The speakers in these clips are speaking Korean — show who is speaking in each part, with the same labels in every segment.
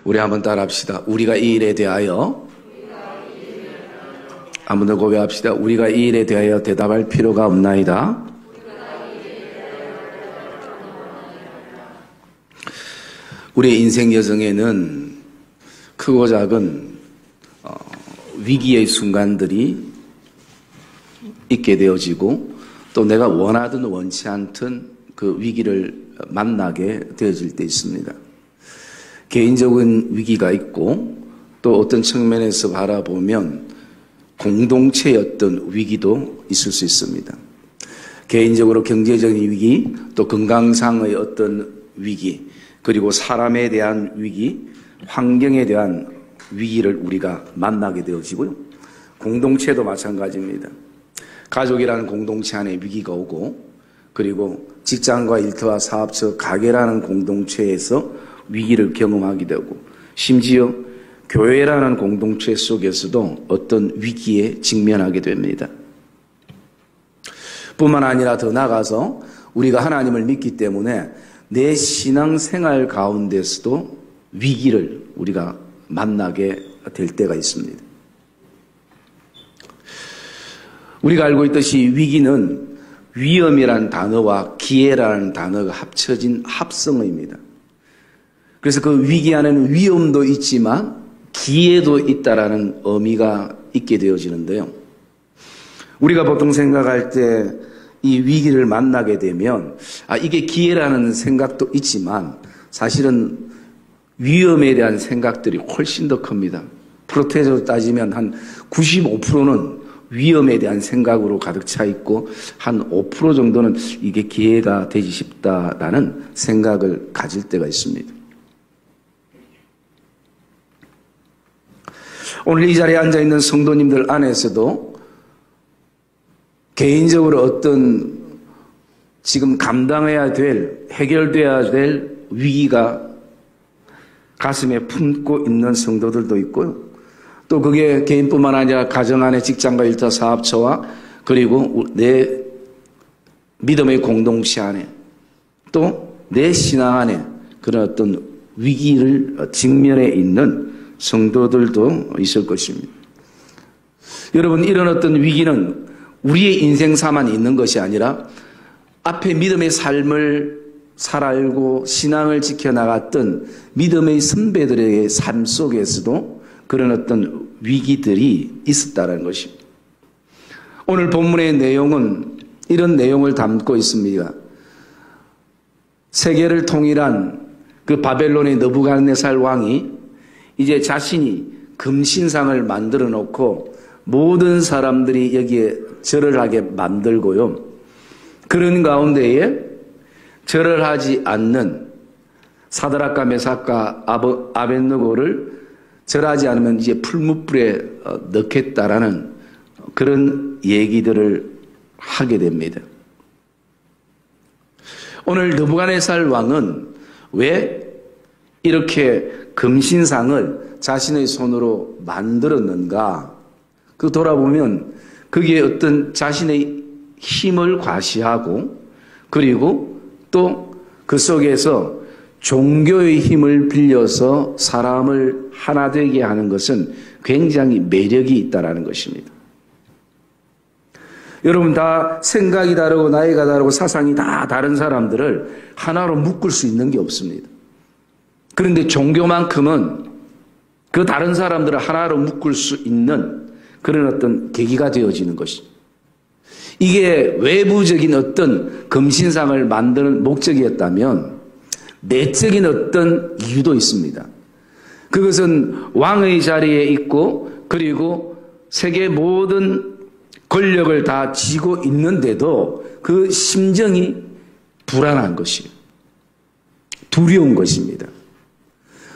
Speaker 1: 우리 한번 따라합시다. 우리가 이 일에 대하여 한번 더 고백합시다. 우리가 이 일에 대하여 대답할 필요가 없나이다. 우리의 인생 여정에는 크고 작은 위기의 순간들이 있게 되어지고 또 내가 원하든 원치 않든 그 위기를 만나게 되어질 때 있습니다. 개인적인 위기가 있고 또 어떤 측면에서 바라보면 공동체의 어떤 위기도 있을 수 있습니다. 개인적으로 경제적인 위기, 또 건강상의 어떤 위기, 그리고 사람에 대한 위기, 환경에 대한 위기를 우리가 만나게 되어지고요. 공동체도 마찬가지입니다. 가족이라는 공동체 안에 위기가 오고, 그리고 직장과 일터와 사업처, 가게라는 공동체에서 위기를 경험하게 되고, 심지어 교회라는 공동체 속에서도 어떤 위기에 직면하게 됩니다. 뿐만 아니라 더 나아가서 우리가 하나님을 믿기 때문에 내 신앙생활 가운데서도 위기를 우리가 만나게 될 때가 있습니다. 우리가 알고 있듯이 위기는 위험이라는 단어와 기회라는 단어가 합쳐진 합성어입니다. 그래서 그 위기 안에는 위험도 있지만 기회도 있다라는 의미가 있게 되어지는데요. 우리가 보통 생각할 때 이 위기를 만나게 되면 이게 기회라는 생각도 있지만 사실은 위험에 대한 생각들이 훨씬 더 큽니다. 프로테이저로 따지면 한 95%는 위험에 대한 생각으로 가득 차 있고 한 5% 정도는 이게 기회가 되지 싶다라는 생각을 가질 때가 있습니다. 오늘 이 자리에 앉아있는 성도님들 안에서도 개인적으로 어떤 지금 감당해야 될, 해결돼야 될 위기가 가슴에 품고 있는 성도들도 있고요. 또 그게 개인뿐만 아니라 가정 안에 직장과 일터 사업처와 그리고 내 믿음의 공동체 안에 또 내 신앙 안에 그런 어떤 위기를 직면해 있는 성도들도 있을 것입니다. 여러분, 이런 어떤 위기는 우리의 인생사만 있는 것이 아니라 앞에 믿음의 삶을 살아알고 신앙을 지켜나갔던 믿음의 선배들의 삶 속에서도 그런 어떤 위기들이 있었다는 것입니다. 오늘 본문의 내용은 이런 내용을 담고 있습니다. 세계를 통일한 그 바벨론의 느부갓네살 왕이 이제 자신이 금신상을 만들어 놓고 모든 사람들이 여기에 절을 하게 만들고요. 그런 가운데에 절을 하지 않는 사드락과 메삭과 아벳느고를 절하지 않으면 이제 풀무불에 넣겠다라는 그런 얘기들을 하게 됩니다. 오늘 느부갓네살 왕은 왜 이렇게 금신상을 자신의 손으로 만들었는가? 그 돌아보면 그게 어떤 자신의 힘을 과시하고 그리고 또 그 속에서 종교의 힘을 빌려서 사람을 하나 되게 하는 것은 굉장히 매력이 있다는 것입니다. 여러분, 다 생각이 다르고 나이가 다르고 사상이 다 다른 사람들을 하나로 묶을 수 있는 게 없습니다. 그런데 종교만큼은 그 다른 사람들을 하나로 묶을 수 있는 그런 어떤 계기가 되어지는 것입니다. 이게 외부적인 어떤 금신상을 만드는 목적이었다면 내적인 어떤 이유도 있습니다. 그것은 왕의 자리에 있고 그리고 세계 모든 권력을 다 쥐고 있는데도 그 심정이 불안한 것이에요. 두려운 것입니다.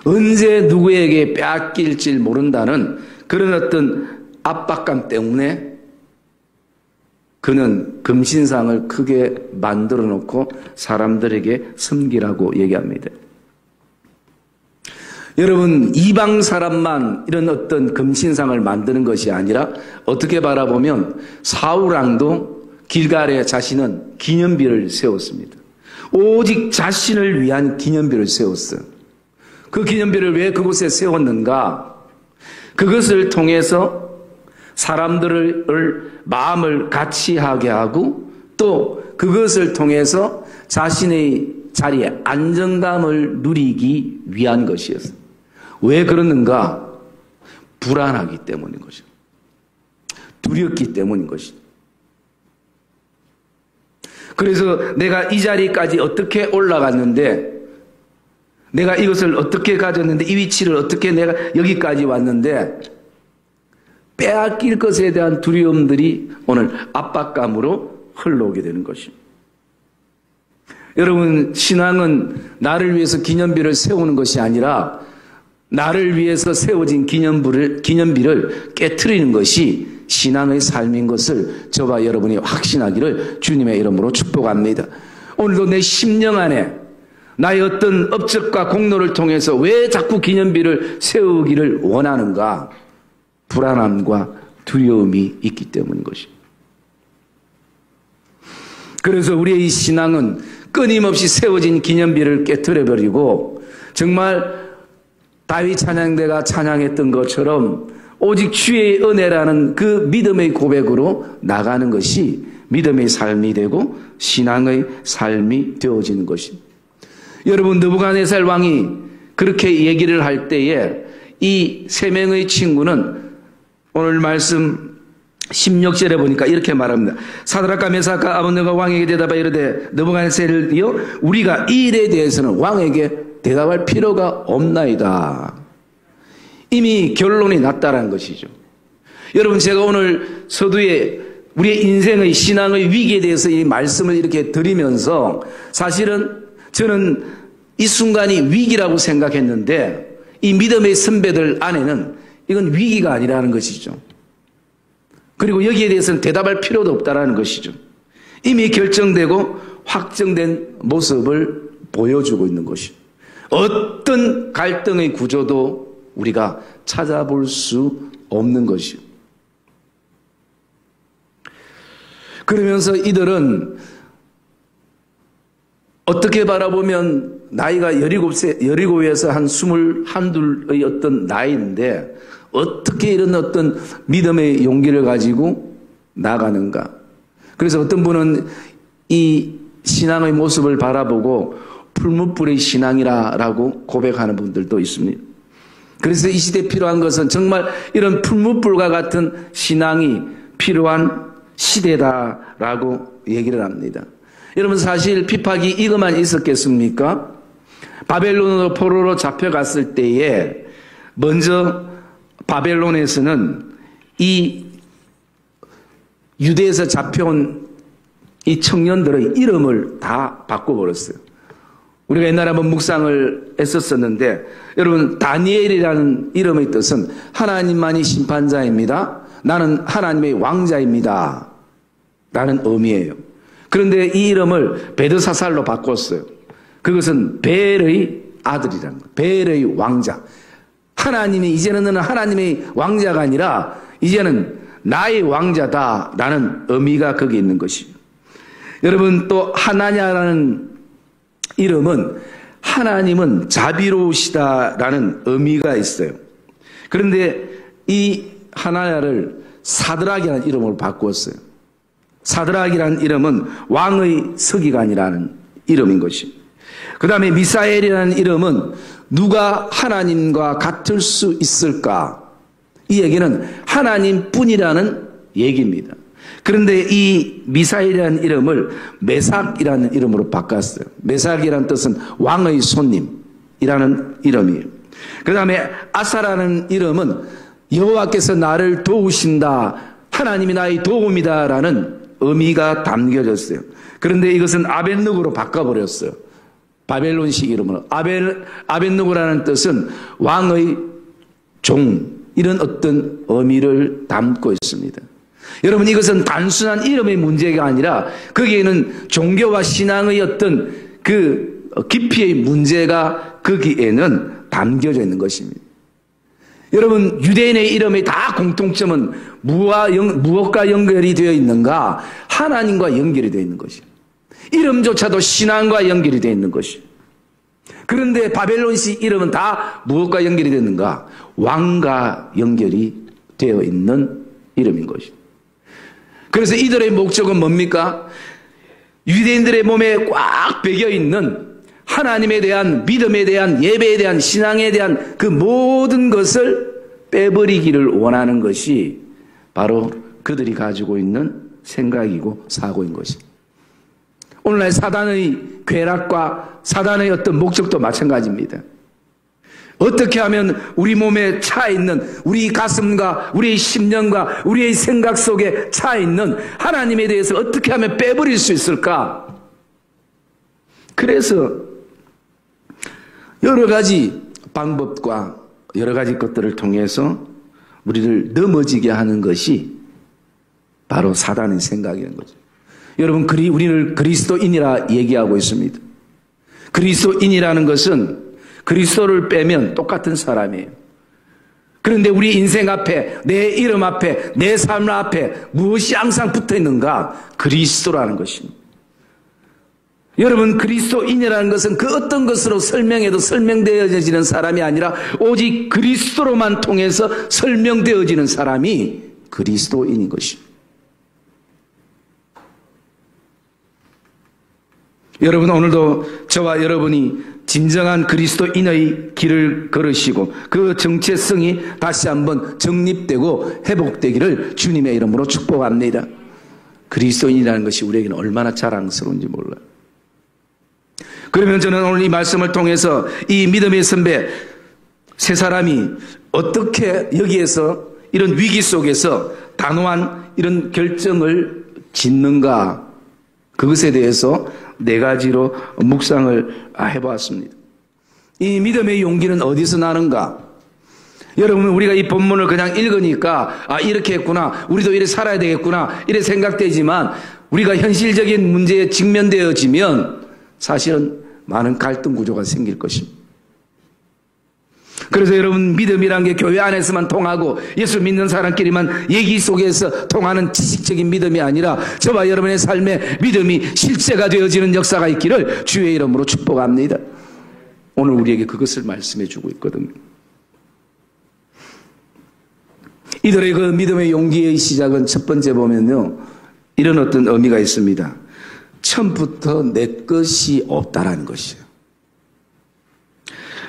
Speaker 1: 언제 누구에게 빼앗길지 모른다는 그런 어떤 압박감 때문에 그는 금신상을 크게 만들어 놓고 사람들에게 섬기라고 얘기합니다. 여러분, 이방 사람만 이런 어떤 금신상을 만드는 것이 아니라 어떻게 바라보면 사울왕도 길갈에 자신은 기념비를 세웠습니다. 오직 자신을 위한 기념비를 세웠어요. 그 기념비를 왜 그곳에 세웠는가? 그것을 통해서 사람들을 마음을 같이하게 하고 또 그것을 통해서 자신의 자리에 안정감을 누리기 위한 것이었어요. 왜 그러는가? 불안하기 때문인 것이죠. 두렵기 때문인 것이죠. 그래서 내가 이 자리까지 어떻게 올라갔는데, 내가 이것을 어떻게 가졌는데, 이 위치를 어떻게 내가 여기까지 왔는데, 빼앗길 것에 대한 두려움들이 오늘 압박감으로 흘러오게 되는 것입니다. 여러분, 신앙은 나를 위해서 기념비를 세우는 것이 아니라 나를 위해서 세워진 기념비를 깨트리는 것이 신앙의 삶인 것을 저와 여러분이 확신하기를 주님의 이름으로 축복합니다. 오늘도 내 심령 안에 나의 어떤 업적과 공로를 통해서 왜 자꾸 기념비를 세우기를 원하는가? 불안함과 두려움이 있기 때문인 것입니다. 그래서 우리의 이 신앙은 끊임없이 세워진 기념비를 깨트려버리고 정말 다윗 찬양대가 찬양했던 것처럼 오직 주의 은혜라는 그 믿음의 고백으로 나가는 것이 믿음의 삶이 되고 신앙의 삶이 되어지는 것입니다. 여러분, 느부갓네살 왕이 그렇게 얘기를 할 때에 이 세 명의 친구는 오늘 말씀 16절에 보니까 이렇게 말합니다. 사드락과 메삭과 아벳네고가 왕에게 대답하여 이르되 느부갓네살이여 우리가 이 일에 대해서는 왕에게 대답할 필요가 없나이다. 이미 결론이 났다라는 것이죠. 여러분, 제가 오늘 서두에 우리의 인생의 신앙의 위기에 대해서 이 말씀을 이렇게 드리면서 사실은 저는 이 순간이 위기라고 생각했는데 이 믿음의 선배들 안에는 이건 위기가 아니라는 것이죠. 그리고 여기에 대해서는 대답할 필요도 없다라는 것이죠. 이미 결정되고 확정된 모습을 보여주고 있는 것이죠. 어떤 갈등의 구조도 우리가 찾아볼 수 없는 것이요. 그러면서 이들은 어떻게 바라보면 나이가 17에서 한 21, 22의 어떤 나이인데 어떻게 이런 어떤 믿음의 용기를 가지고 나가는가. 그래서 어떤 분은 이 신앙의 모습을 바라보고 풀무불의 신앙이라고 고백하는 분들도 있습니다. 그래서 이 시대에 필요한 것은 정말 이런 풀무불과 같은 신앙이 필요한 시대다라고 얘기를 합니다. 여러분, 사실 핍박이 이것만 있었겠습니까? 바벨론으로 포로로 잡혀갔을 때에 먼저 바벨론에서는 이 유대에서 잡혀온 이 청년들의 이름을 다 바꿔버렸어요. 우리가 옛날에 한번 묵상을 했었었는데 여러분, 다니엘이라는 이름의 뜻은 하나님만이 심판자입니다. 나는 하나님의 왕자입니다. 라는 의미예요. 그런데 이 이름을 베드사살로 바꿨어요. 그것은 벨의 아들이라는 거예요. 벨의 왕자. 하나님이 이제는 너는 하나님의 왕자가 아니라 이제는 나의 왕자다라는 의미가 거기 있는 것이죠. 여러분, 또 하나냐라는 이름은 하나님은 자비로우시다라는 의미가 있어요. 그런데 이 하나냐를 사드락이라는 이름으로 바꾸었어요. 사드락이라는 이름은 왕의 서기관이라는 이름인 것입니다. 그 다음에 미사엘이라는 이름은 누가 하나님과 같을 수 있을까? 이 얘기는 하나님뿐이라는 얘기입니다. 그런데 이 미사엘이라는 이름을 메삭이라는 이름으로 바꿨어요. 메삭이라는 뜻은 왕의 손님이라는 이름이에요. 그 다음에 아사라는 이름은 여호와께서 나를 도우신다, 하나님이 나의 도움이다라는 의미가 담겨졌어요. 그런데 이것은 아벳느고로 바꿔버렸어요. 바벨론식 이름으로. 아벳느고라는 뜻은 왕의 종, 이런 어떤 의미를 담고 있습니다. 여러분, 이것은 단순한 이름의 문제가 아니라 거기에는 종교와 신앙의 어떤 그 깊이의 문제가 거기에는 담겨져 있는 것입니다. 여러분, 유대인의 이름의 다 공통점은 무엇과 연결이 되어 있는가? 하나님과 연결이 되어 있는 것입니다. 이름조차도 신앙과 연결이 되어 있는 것입니다. 그런데 바벨론시 이름은 다 무엇과 연결이 됐는가? 왕과 연결이 되어 있는 이름인 것입니다. 그래서 이들의 목적은 뭡니까? 유대인들의 몸에 꽉 배겨 있는 하나님에 대한 믿음에 대한 예배에 대한 신앙에 대한 그 모든 것을 빼버리기를 원하는 것이 바로 그들이 가지고 있는 생각이고 사고인 것입니다. 오늘날 사단의 괴락과 사단의 어떤 목적도 마찬가지입니다. 어떻게 하면 우리 몸에 차 있는 우리 가슴과 우리의 심령과 우리의 생각 속에 차 있는 하나님에 대해서 어떻게 하면 빼버릴 수 있을까? 그래서 여러 가지 방법과 여러 가지 것들을 통해서 우리를 넘어지게 하는 것이 바로 사단의 생각이라는 거죠. 여러분, 우리를 그리스도인이라 얘기하고 있습니다. 그리스도인이라는 것은 그리스도를 빼면 똑같은 사람이에요. 그런데 우리 인생 앞에, 내 이름 앞에, 내 삶 앞에 무엇이 항상 붙어 있는가? 그리스도라는 것입니다. 여러분, 그리스도인이라는 것은 그 어떤 것으로 설명해도 설명되어지는 사람이 아니라 오직 그리스도로만 통해서 설명되어지는 사람이 그리스도인인 것입니다. 여러분, 오늘도 저와 여러분이 진정한 그리스도인의 길을 걸으시고 그 정체성이 다시 한번 정립되고 회복되기를 주님의 이름으로 축복합니다. 그리스도인이라는 것이 우리에게는 얼마나 자랑스러운지 몰라요. 그러면 저는 오늘 이 말씀을 통해서 이 믿음의 선배 세 사람이 어떻게 여기에서 이런 위기 속에서 단호한 이런 결정을 짓는가, 그것에 대해서 네 가지로 묵상을 해보았습니다. 이 믿음의 용기는 어디서 나는가? 여러분, 우리가 이 본문을 그냥 읽으니까 이렇게 했구나, 우리도 이렇게 살아야 되겠구나 이렇게 생각되지만 우리가 현실적인 문제에 직면되어지면 사실은 많은 갈등 구조가 생길 것입니다. 그래서 여러분, 믿음이란 게 교회 안에서만 통하고 예수 믿는 사람끼리만 얘기 속에서 통하는 지식적인 믿음이 아니라 저와 여러분의 삶에 믿음이 실제가 되어지는 역사가 있기를 주의 이름으로 축복합니다. 오늘 우리에게 그것을 말씀해 주고 있거든요. 이들의 그 믿음의 용기의 시작은 첫 번째 보면요, 이런 어떤 의미가 있습니다. 처음부터 내 것이 없다라는 것이에요.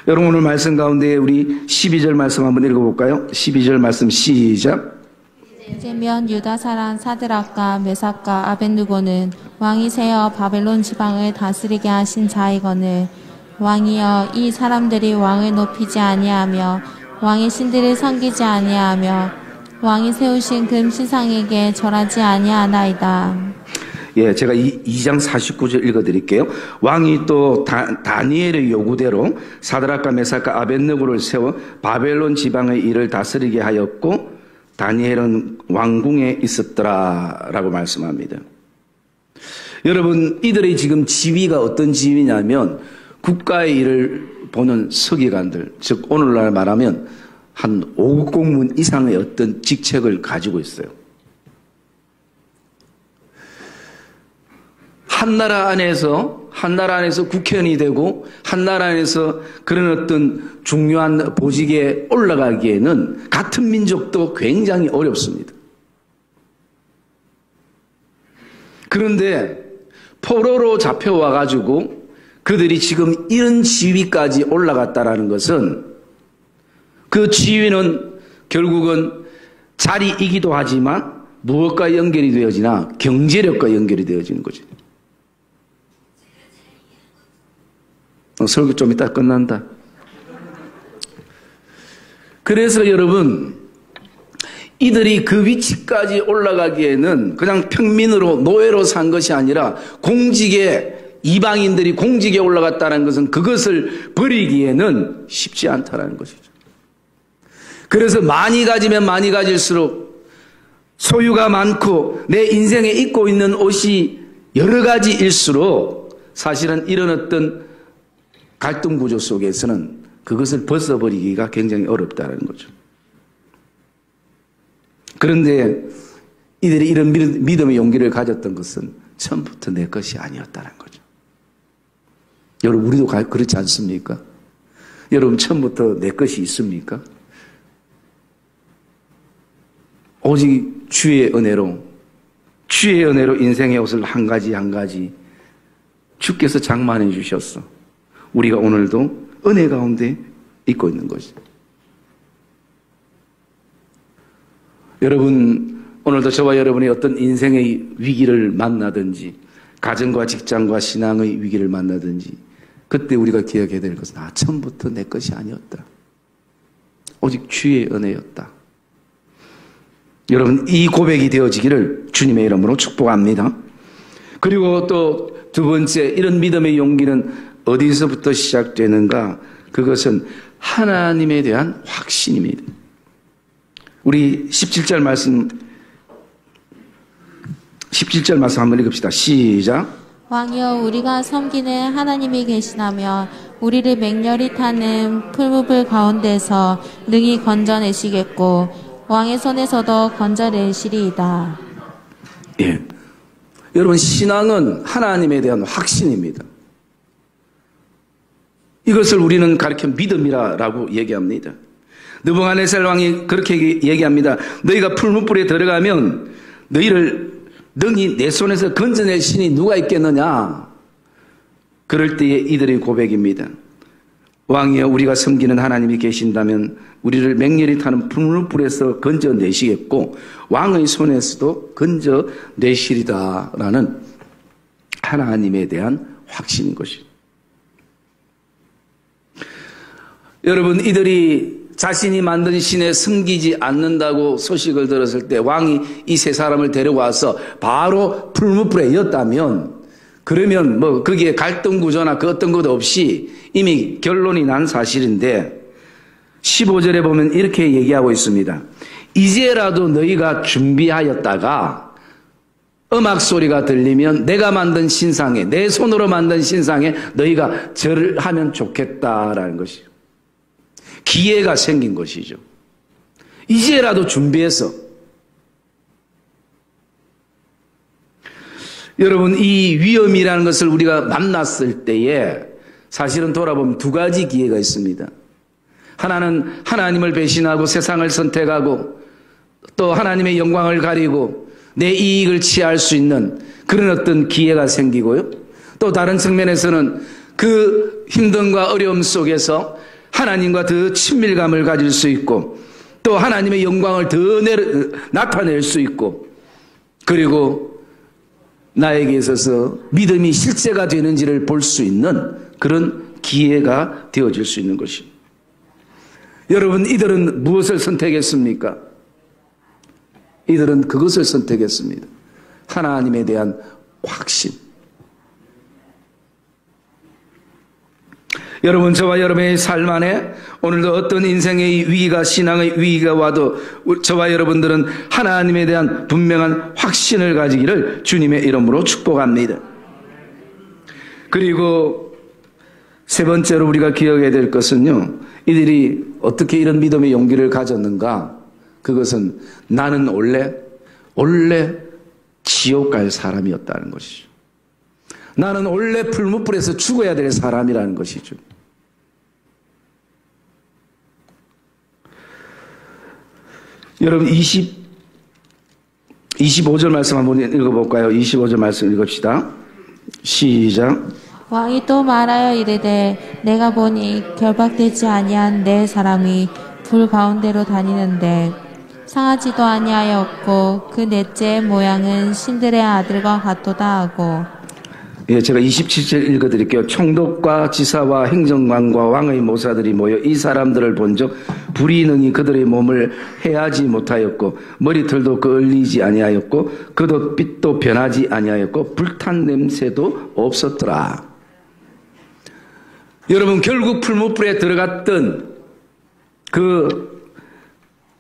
Speaker 1: 여러분, 오늘 말씀 가운데 우리 12절 말씀 한번 읽어볼까요? 12절 말씀 시작.
Speaker 2: 이제면 유다 사람 사드락과 메삭과 아벳느고는 왕이 세어 바벨론 지방을 다스리게 하신 자이거늘 왕이여, 이 사람들이 왕을 높이지 아니하며 왕의 신들을 섬기지 아니하며 왕이 세우신 금 신상에게 절하지 아니하나이다.
Speaker 1: 예, 제가 2장 49절 읽어드릴게요. 왕이 또 다니엘의 요구대로 사드락과 메삭과 아벳느고를 세워 바벨론 지방의 일을 다스리게 하였고 다니엘은 왕궁에 있었더라 라고 말씀합니다. 여러분, 이들의 지금 지위가 어떤 지위냐면 국가의 일을 보는 서기관들, 즉 오늘날 말하면 한 5급 공무원 이상의 어떤 직책을 가지고 있어요. 한 나라 안에서 국회의원이 되고 한 나라 안에서 그런 어떤 중요한 보직에 올라가기에는 같은 민족도 굉장히 어렵습니다. 그런데 포로로 잡혀와 가지고 그들이 지금 이런 지위까지 올라갔다라는 것은 그 지위는 결국은 자리이기도 하지만 무엇과 연결이 되어지나 경제력과 연결이 되어지는 거죠. 설교 좀 이따 끝난다. 그래서 여러분, 이들이 그 위치까지 올라가기에는 그냥 평민으로 노예로 산 것이 아니라 공직에, 이방인들이 공직에 올라갔다는 것은 그것을 버리기에는 쉽지 않다는 것이죠. 그래서 많이 가지면 많이 가질수록 소유가 많고 내 인생에 입고 있는 옷이 여러 가지일수록 사실은 이런 어떤 갈등 구조 속에서는 그것을 벗어버리기가 굉장히 어렵다는 거죠. 그런데 이들이 이런 믿음의 용기를 가졌던 것은 처음부터 내 것이 아니었다는 거죠. 여러분, 우리도 그렇지 않습니까? 여러분, 처음부터 내 것이 있습니까? 오직 주의 은혜로 인생의 옷을 한 가지 한 가지 주께서 장만해 주셨어. 우리가 오늘도 은혜 가운데 있고 있는 것이죠. 여러분, 오늘도 저와 여러분이 어떤 인생의 위기를 만나든지, 가정과 직장과 신앙의 위기를 만나든지, 그때 우리가 기억해야 될 것은 처음부터 내 것이 아니었다. 오직 주의 은혜였다. 여러분, 이 고백이 되어지기를 주님의 이름으로 축복합니다. 그리고 또 두 번째, 이런 믿음의 용기는 어디서부터 시작되는가? 그것은 하나님에 대한 확신입니다. 우리 17절 말씀 한번 읽읍시다. 시작.
Speaker 2: 왕이여, 우리가 섬기는 하나님이 계시다면 우리를 맹렬히 타는 풀무불 가운데서 능히 건져내시겠고 왕의 손에서도 건져내시리이다.
Speaker 1: 예. 여러분, 신앙은 하나님에 대한 확신입니다. 이것을 우리는 가르쳐 믿음이라고 얘기합니다. 느부갓네살 왕이 그렇게 얘기합니다. 너희가 풀무불에 들어가면 너희를 능히 내 손에서 건져낼 신이 누가 있겠느냐? 그럴 때에 이들의 고백입니다. 왕이여, 우리가 섬기는 하나님이 계신다면 우리를 맹렬히 타는 풀무불에서 건져내시겠고 왕의 손에서도 건져내시리다라는 하나님에 대한 확신인 것입니다. 여러분, 이들이 자신이 만든 신에 섬기지 않는다고 소식을 들었을 때 왕이 이 세 사람을 데려와서 바로 풀무불에 였다면, 그러면 뭐 거기에 갈등 구조나 그 어떤 것 없이 이미 결론이 난 사실인데, 15절에 보면 이렇게 얘기하고 있습니다. 이제라도 너희가 준비하였다가 음악 소리가 들리면 내가 만든 신상에, 내 손으로 만든 신상에 너희가 절을 하면 좋겠다라는 것이죠. 기회가 생긴 것이죠. 이제라도 준비해서. 여러분, 이 위험이라는 것을 우리가 만났을 때에 사실은 돌아보면 두 가지 기회가 있습니다. 하나는 하나님을 배신하고 세상을 선택하고 또 하나님의 영광을 가리고 내 이익을 취할 수 있는 그런 어떤 기회가 생기고요. 또 다른 측면에서는 그 힘듦과 어려움 속에서 하나님과 더 친밀감을 가질 수 있고 또 하나님의 영광을 더 나타낼 수 있고, 그리고 나에게 있어서 믿음이 실제가 되는지를 볼 수 있는 그런 기회가 되어질 수 있는 것입니다. 여러분, 이들은 무엇을 선택했습니까? 이들은 그것을 선택했습니다. 하나님에 대한 확신. 여러분, 저와 여러분의 삶 안에 오늘도 어떤 인생의 위기가, 신앙의 위기가 와도 저와 여러분들은 하나님에 대한 분명한 확신을 가지기를 주님의 이름으로 축복합니다. 그리고 세 번째로 우리가 기억해야 될 것은요, 이들이 어떻게 이런 믿음의 용기를 가졌는가? 그것은 나는 원래 지옥 갈 사람이었다는 것이죠. 나는 원래 풀무불에서 죽어야 될 사람이라는 것이죠. 여러분, 25절 말씀 한번 읽어볼까요? 25절 말씀 읽읍시다. 시작.
Speaker 2: 왕이 또 말하여 이르되 내가 보니 결박되지 아니한 네 사람이 불 가운데로 다니는데 상하지도 아니하였고 그 넷째 모양은 신들의 아들과 같도다 하고.
Speaker 1: 예, 제가 27절 읽어드릴게요. 총독과 지사와 행정관과 왕의 모사들이 모여 이 사람들을 본즉 불이 능히 그들의 몸을 해하지 못하였고 머리털도 그을리지 아니하였고 그도 빛도 변하지 아니하였고 불탄 냄새도 없었더라. 여러분, 결국 풀무불에 들어갔던 그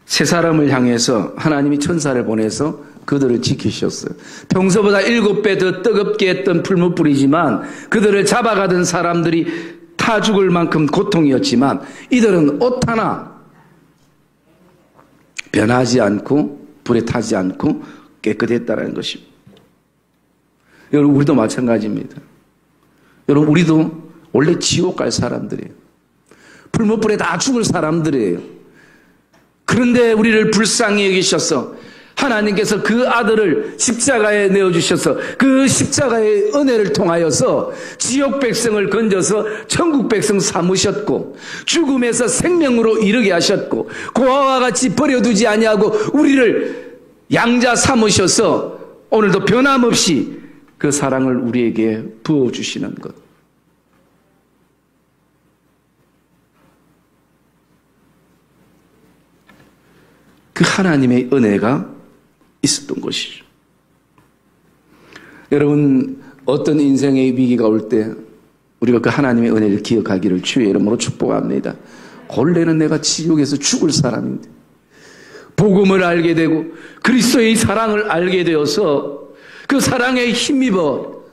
Speaker 1: 세 사람을 향해서 하나님이 천사를 보내서 그들을 지키셨어요. 평소보다 7배 더 뜨겁게 했던 풀무불이지만 그들을 잡아가던 사람들이 타 죽을 만큼 고통이었지만 이들은 옷 하나 변하지 않고 불에 타지 않고 깨끗했다는 것입니다. 여러분, 우리도 마찬가지입니다. 여러분, 우리도 원래 지옥 갈 사람들이에요. 불못불에 다 죽을 사람들이에요. 그런데 우리를 불쌍히 여기셔서 하나님께서 그 아들을 십자가에 내어주셔서 그 십자가의 은혜를 통하여서 지옥 백성을 건져서 천국 백성 삼으셨고 죽음에서 생명으로 이르게 하셨고 고아와 같이 버려두지 아니하고 우리를 양자 삼으셔서 오늘도 변함없이 그 사랑을 우리에게 부어주시는 것. 그 하나님의 은혜가 있었던 것이죠. 여러분, 어떤 인생의 위기가 올 때 우리가 그 하나님의 은혜를 기억하기를 주의 이름으로 축복합니다. 본래는 내가 지옥에서 죽을 사람인데 복음을 알게 되고 그리스도의 사랑을 알게 되어서 그 사랑에 힘입어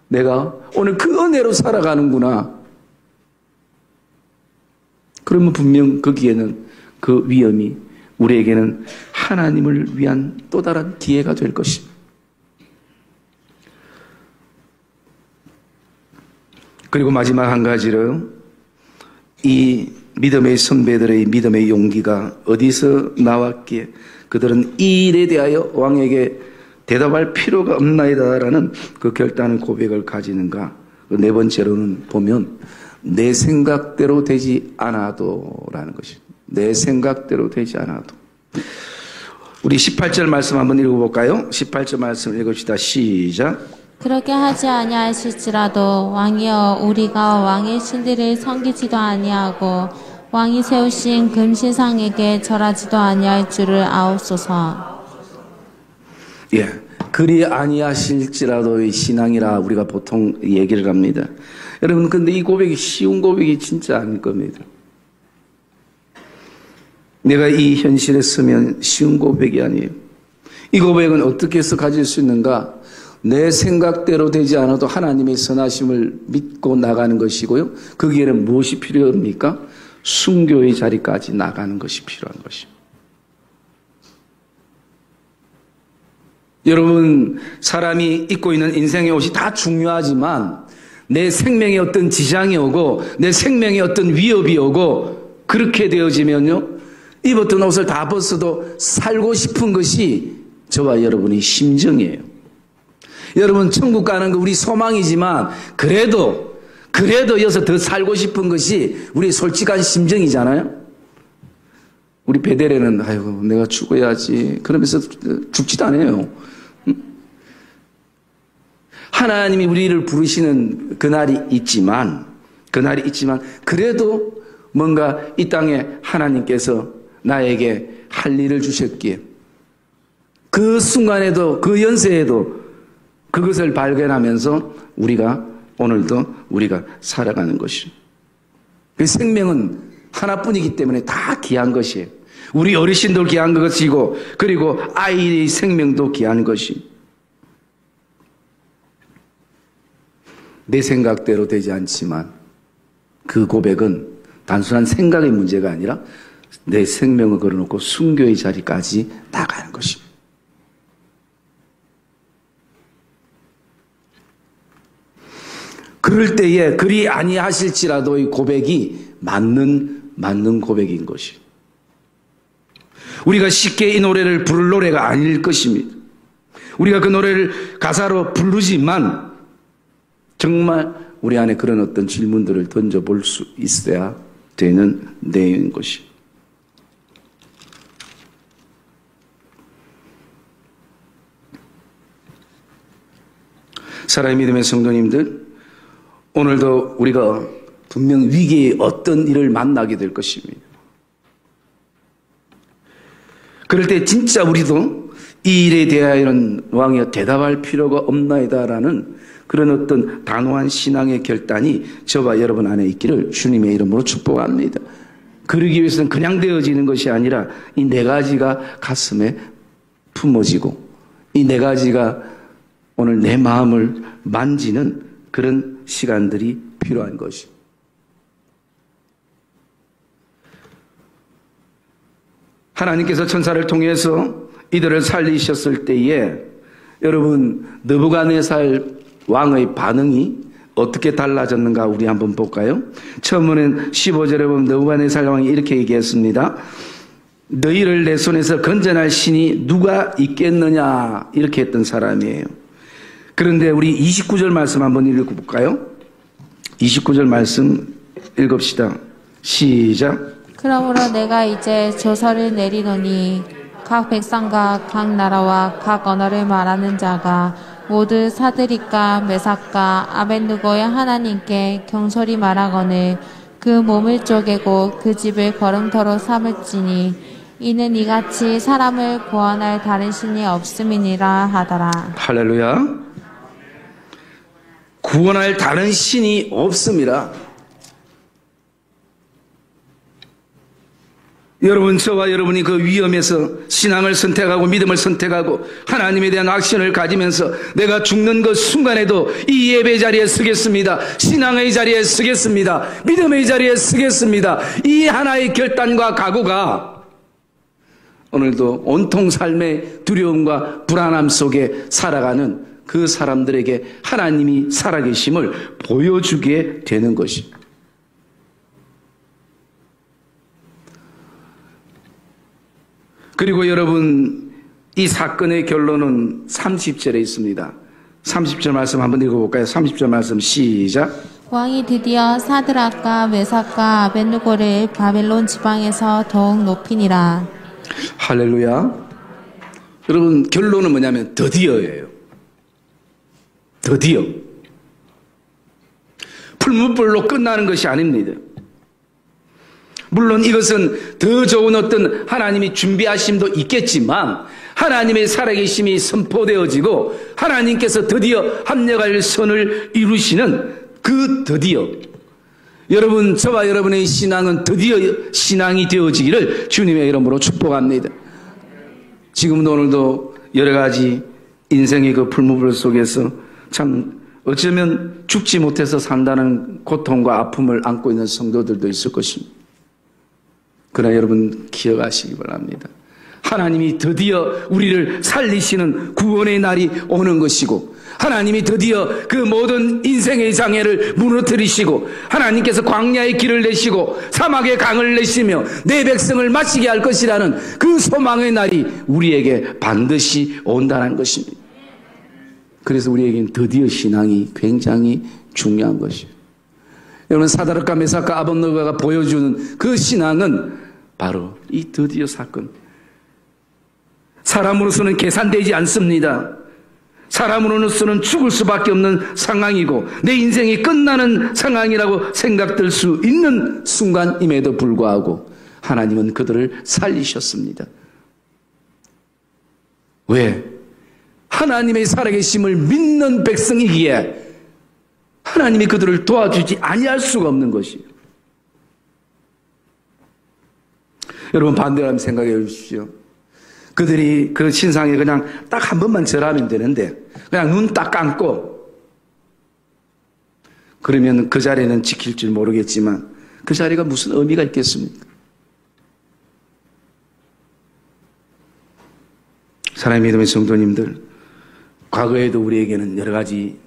Speaker 1: 내가 오늘 그 은혜로 살아가는구나. 그러면 분명 거기에는 그 위험이 우리에게는 하나님을 위한 또 다른 기회가 될 것입니다. 그리고 마지막 한 가지로 이 믿음의 선배들의 믿음의 용기가 어디서 나왔기에 그들은 이 일에 대하여 왕에게 대답할 필요가 없나이다라는 그 결단의 고백을 가지는가. 네 번째로는 보면 내 생각대로 되지 않아도라는 것입니다. 내 생각대로 되지 않아도. 우리 18절 말씀 한번 읽어볼까요? 18절 말씀 읽읍시다. 시작.
Speaker 2: 그렇게 하지 아니하실지라도 왕이여 우리가 왕의 신들을 섬기지도 아니하고 왕이 세우신 금신상에게 절하지도 아니할 줄을 아옵소서.
Speaker 1: 예, 그리 아니하실지라도의 신앙이라 우리가 보통 얘기를 합니다. 여러분, 근데 이 고백이 쉬운 고백이 진짜 아닐 겁니다. 내가 이 현실에 서면 쉬운 고백이 아니에요. 이 고백은 어떻게 해서 가질 수 있는가? 내 생각대로 되지 않아도 하나님의 선하심을 믿고 나가는 것이고요. 거기에는 무엇이 필요합니까? 순교의 자리까지 나가는 것이 필요한 것입니다. 여러분, 사람이 입고 있는 인생의 옷이 다 중요하지만 내 생명에 어떤 지장이 오고 내 생명에 어떤 위협이 오고 그렇게 되어지면요, 입었던 옷을 다 벗어도 살고 싶은 것이 저와 여러분의 심정이에요. 여러분, 천국 가는 거 우리 소망이지만 그래도 여기서 더 살고 싶은 것이 우리 솔직한 심정이잖아요. 우리 베델에는 아이고 내가 죽어야지 그러면서 죽지도 않아요. 하나님이 우리를 부르시는 그날이 있지만 그래도 뭔가 이 땅에 하나님께서 나에게 할 일을 주셨기에 그 순간에도 그 연세에도 그것을 발견하면서 오늘도 우리가 살아가는 것이죠. 그 생명은 하나뿐이기 때문에 다 귀한 것이에요. 우리 어르신도 귀한 것이고 그리고 아이의 생명도 귀한 것이. 내 생각대로 되지 않지만 그 고백은 단순한 생각의 문제가 아니라 내 생명을 걸어놓고 순교의 자리까지 나가는 것입니다. 그럴 때에 그리 아니하실지라도 이 고백이 맞는 고백인 것이. 우리가 쉽게 이 노래를 부를 노래가 아닐 것입니다. 우리가 그 노래를 가사로 부르지만 정말 우리 안에 그런 어떤 질문들을 던져볼 수 있어야 되는 내용인 것이. 사랑의 믿음의 성도님들, 오늘도 우리가 분명 위기의 어떤 일을 만나게 될 것입니다. 그럴 때 진짜 우리도 이 일에 대하여는 왕이여 대답할 필요가 없나이다라는 그런 어떤 단호한 신앙의 결단이 저와 여러분 안에 있기를 주님의 이름으로 축복합니다. 그러기 위해서는 그냥 되어지는 것이 아니라 이 네 가지가 가슴에 품어지고 이 네 가지가 오늘 내 마음을 만지는 그런 시간들이 필요한 것입니다. 하나님께서 천사를 통해서 이들을 살리셨을 때에 여러분 느부갓네살 왕의 반응이 어떻게 달라졌는가 우리 한번 볼까요? 처음에는 15절에 보면 느부갓네살 왕이 이렇게 얘기했습니다. 너희를 내 손에서 건져낼 신이 누가 있겠느냐 이렇게 했던 사람이에요. 그런데 우리 29절 말씀 한번 읽어볼까요? 29절 말씀 읽읍시다. 시작.
Speaker 2: 그러므로 내가 이제 조서를 내리노니 각 백성과 각 나라와 각 언어를 말하는 자가 모두 사드락과 메삭과 아벳느고의 하나님께 경솔히 말하거늘 그 몸을 쪼개고 그 집을 거름터로 삼을지니 이는 이같이 사람을 구원할 다른 신이 없음이니라 하더라.
Speaker 1: 할렐루야. 구원할 다른 신이 없음이라. 여러분, 저와 여러분이 그 위험에서 신앙을 선택하고 믿음을 선택하고 하나님에 대한 확신을 가지면서 내가 죽는 그 순간에도 이 예배 자리에 서겠습니다. 신앙의 자리에 서겠습니다. 믿음의 자리에 서겠습니다. 이 하나의 결단과 각오가 오늘도 온통 삶의 두려움과 불안함 속에 살아가는 그 사람들에게 하나님이 살아계심을 보여주게 되는 것입니다. 그리고 여러분, 이 사건의 결론은 30절에 있습니다. 30절 말씀 한번 읽어볼까요? 30절 말씀 시작.
Speaker 2: 왕이 드디어 사드락과 메삭과 아벳느고를 바벨론 지방에서 더욱 높이니라.
Speaker 1: 할렐루야. 여러분, 결론은 뭐냐면 드디어예요. 드디어. 풀무불로 끝나는 것이 아닙니다. 물론 이것은 더 좋은 어떤 하나님이 준비하심도 있겠지만 하나님의 살아계심이 선포되어지고 하나님께서 드디어 합력할 선을 이루시는 그 드디어, 여러분, 저와 여러분의 신앙은 드디어 신앙이 되어지기를 주님의 이름으로 축복합니다. 지금도 오늘도 여러 가지 인생의 그 풀무불 속에서 참 어쩌면 죽지 못해서 산다는 고통과 아픔을 안고 있는 성도들도 있을 것입니다. 그러나 여러분 기억하시기 바랍니다. 하나님이 드디어 우리를 살리시는 구원의 날이 오는 것이고 하나님이 드디어 그 모든 인생의 장애를 무너뜨리시고 하나님께서 광야의 길을 내시고 사막의 강을 내시며 내 백성을 마시게 할 것이라는 그 소망의 날이 우리에게 반드시 온다는 것입니다. 그래서 우리에게는 드디어 신앙이 굉장히 중요한 것이에요. 여러분, 사드락과 메삭과 아벳느고가 보여주는 그 신앙은 바로 이 드디어 사건. 사람으로서는 계산되지 않습니다. 사람으로서는 죽을 수밖에 없는 상황이고 내 인생이 끝나는 상황이라고 생각될 수 있는 순간임에도 불구하고 하나님은 그들을 살리셨습니다. 왜? 하나님의 살아계심을 믿는 백성이기에 하나님이 그들을 도와주지 아니할 수가 없는 것이에요. 여러분, 반대로 한번 생각해 주십시오. 그들이 그 신상에 그냥 딱 한 번만 절하면 되는데 그냥 눈 딱 감고 그러면 그 자리는 지킬 줄 모르겠지만 그 자리가 무슨 의미가 있겠습니까? 사랑의 믿음의 성도님들, 과거에도 우리에게는 여러 가지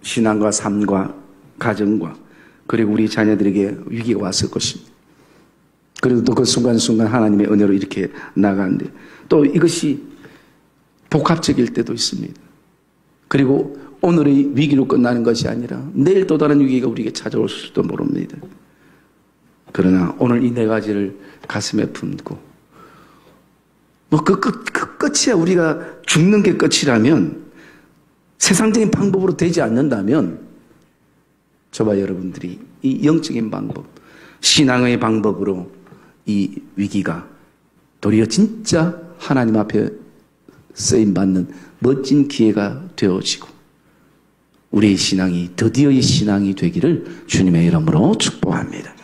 Speaker 1: 신앙과 삶과 가정과 그리고 우리 자녀들에게 위기가 왔을 것입니다. 그래도 또 그 순간순간 하나님의 은혜로 이렇게 나가는데 또 이것이 복합적일 때도 있습니다. 그리고 오늘의 위기로 끝나는 것이 아니라 내일 또 다른 위기가 우리에게 찾아올 수도 모릅니다. 그러나 오늘 이 네 가지를 가슴에 품고 그 끝이야. 우리가 죽는 게 끝이라면 세상적인 방법으로 되지 않는다면 저와 여러분들이 이 영적인 방법, 신앙의 방법으로 이 위기가 도리어 진짜 하나님 앞에 쓰임받는 멋진 기회가 되어지고 우리의 신앙이 드디어 이 신앙이 되기를 주님의 이름으로 축복합니다.